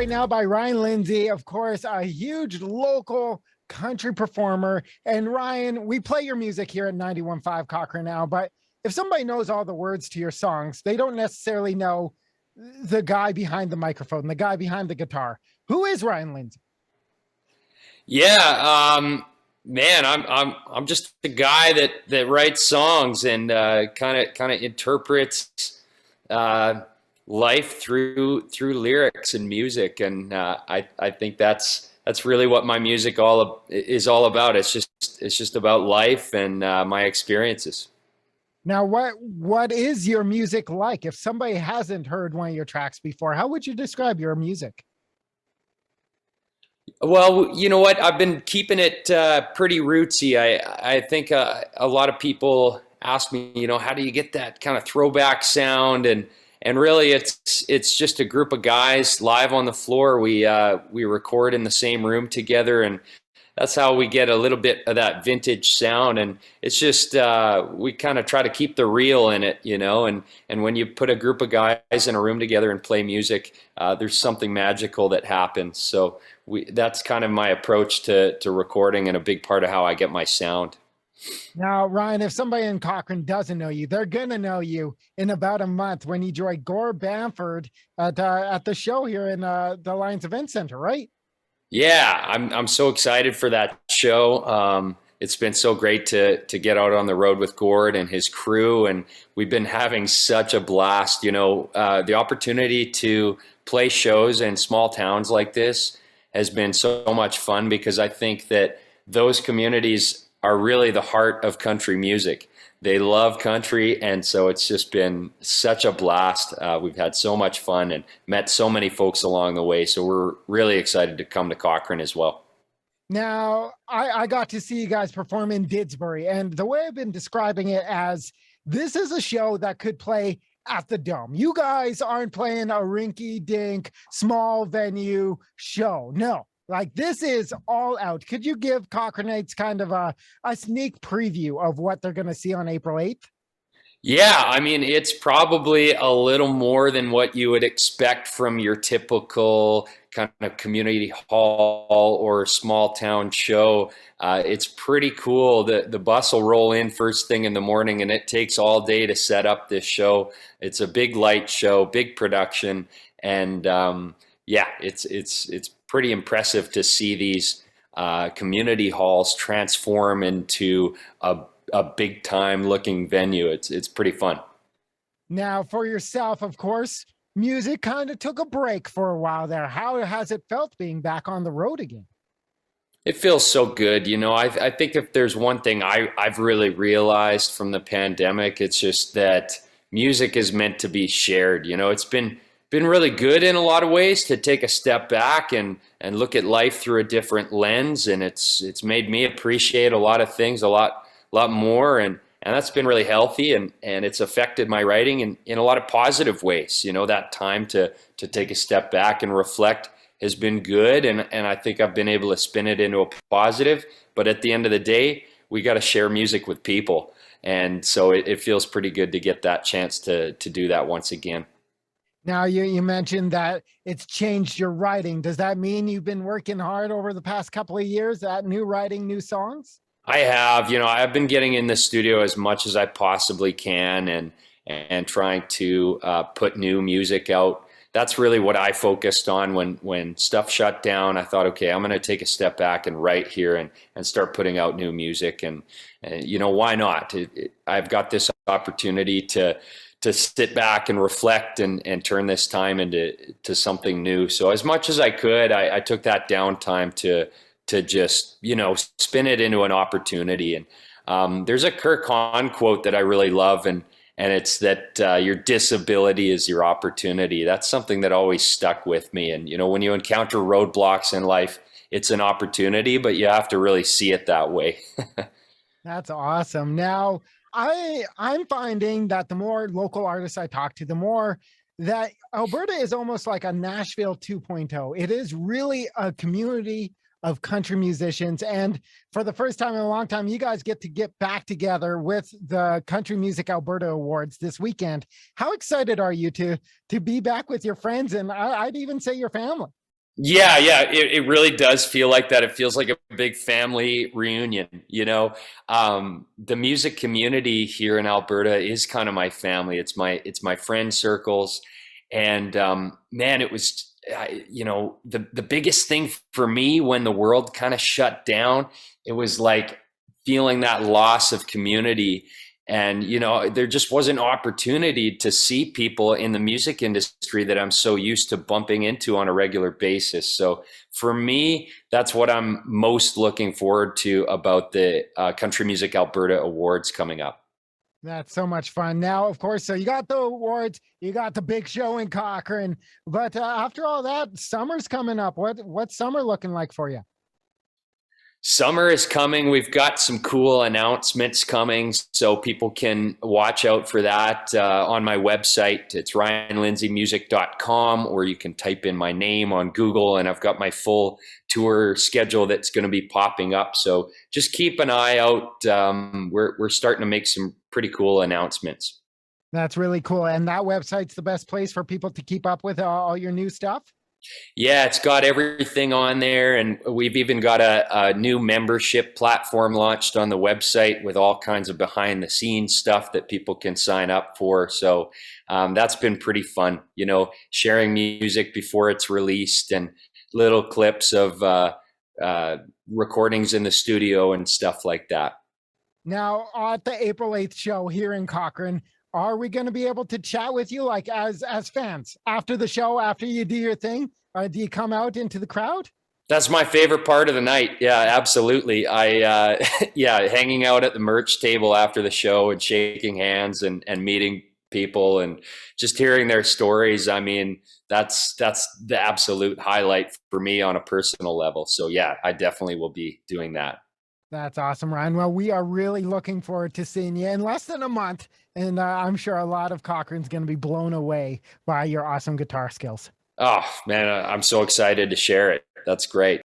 right now by Ryan Lindsay, of course, a huge local country performer. And Ryan, we play your music here at 91.5 Cochrane now, but if somebody knows all the words to your songs, they don't necessarily know the guy behind the microphone, the guy behind the guitar. Who is Ryan Lindsay? Yeah, man, I'm just the guy that writes songs and kind of interprets uh, life through lyrics and music, and I think that's really what my music is all about. It's just about life and my experiences. Now, what is your music like? If somebody hasn't heard one of your tracks before, how would you describe your music? Well, you know what? I've been keeping it pretty rootsy. I think a lot of people ask me, how do you get that kind of throwback sound? And really, it's just a group of guys live on the floor. We record in the same room together, and that's how we get a little bit of that vintage sound. And it's just we kind of try to keep the real in it, and when you put a group of guys in a room together and play music, there's something magical that happens. So that's kind of my approach to recording, and a big part of how I get my sound. Now, Ryan, if somebody in Cochrane doesn't know you, they're going to know you in about a month when you join Gord Bamford at the show here in the Lions Event Center, right? Yeah, I'm so excited for that show. It's been so great to get out on the road with Gord and his crew, and we've been having such a blast. The opportunity to play shows in small towns like this has been so much fun, because I think that those communities are really the heart of country music. They love country, and so it's just been such a blast. We've had so much fun and met so many folks along the way, so we're really excited to come to Cochrane as well. Now, I got to see you guys perform in Didsbury, and the way I've been describing it as this is a show that could play at the Dome. You guys aren't playing a rinky-dink small venue show. No, like this is all out. Could you give Cochranites kind of a sneak preview of what they're going to see on April 8th? Yeah, I mean, it's probably a little more than what you would expect from your typical kind of community hall or small town show. It's pretty cool. The bus will roll in first thing in the morning, and it takes all day to set up this show. It's a big light show, big production, and yeah, it's pretty impressive to see these community halls transform into a big time looking venue. It's pretty fun. Now, for yourself, of course, music kind of took a break for a while there. How has it felt being back on the road again? It feels so good. I think if there's one thing I've really realized from the pandemic, it's just that music is meant to be shared. It's been really good in a lot of ways to take a step back and look at life through a different lens, and it's made me appreciate a lot of things a lot more, and that's been really healthy, and it's affected my writing in a lot of positive ways. That time to take a step back and reflect has been good, and I think I've been able to spin it into a positive. But at the end of the day, we got to share music with people, and so it feels pretty good to get that chance to do that once again. Now, you mentioned that it's changed your writing. Does that mean you've been working hard over the past couple of years at new writing, new songs? I have, I've been getting in the studio as much as I possibly can, and trying to put new music out. That's really what I focused on when stuff shut down. I thought, okay, I'm going to take a step back and write here and start putting out new music. And why not? I've got this opportunity to sit back and reflect and turn this time into something new. So as much as I could, I took that downtime to just, spin it into an opportunity. And there's a Kirk Hahn quote that I really love, and it's that your disability is your opportunity. That's something that always stuck with me. And, when you encounter roadblocks in life, it's an opportunity, but you have to really see it that way. That's awesome. Now, I'm finding that the more local artists I talk to, the more that Alberta is almost like a Nashville 2.0. It is really a community of country musicians. And for the first time in a long time, you guys get back together with the Country Music Alberta Awards this weekend. How excited are you to be back with your friends, and I'd even say your family? Yeah, it really does feel like that. It feels like a big family reunion, you know. The music community here in Alberta is kind of my family. It's my friend circles, and man, it was the biggest thing for me when the world kind of shut down. It was like feeling that loss of community, and there just wasn't opportunity to see people in the music industry that I'm so used to bumping into on a regular basis. So for me, that's what I'm most looking forward to about the Country Music Alberta Awards coming up. That's so much fun. Now, of course, so you got the awards, you got the big show in Cochrane, but after all that, summer's coming up. What's summer looking like for you? Summer is coming. We've got some cool announcements coming, so people can watch out for that on my website. It's ryanlindsaymusic.com, or you can type in my name on Google, and I've got my full tour schedule that's going to be popping up. So just keep an eye out. We're starting to make some pretty cool announcements. That's really cool. And that website's the best place for people to keep up with all your new stuff. Yeah, it's got everything on there, and we've even got a new membership platform launched on the website with all kinds of behind the scenes stuff that people can sign up for. So that's been pretty fun, sharing music before it's released and little clips of recordings in the studio and stuff like that. Now, at the April 8th show here in Cochrane, are we going to be able to chat with you like as fans after the show, after you do your thing? Do you come out into the crowd? That's my favorite part of the night. Yeah, absolutely. Yeah, hanging out at the merch table after the show and shaking hands and meeting people and just hearing their stories. I mean, that's the absolute highlight for me on a personal level. So yeah, I definitely will be doing that. That's awesome, Ryan. Well, we are really looking forward to seeing you in less than a month. And I'm sure a lot of Cochrane's going to be blown away by your awesome guitar skills. Oh man, I'm so excited to share it. That's great.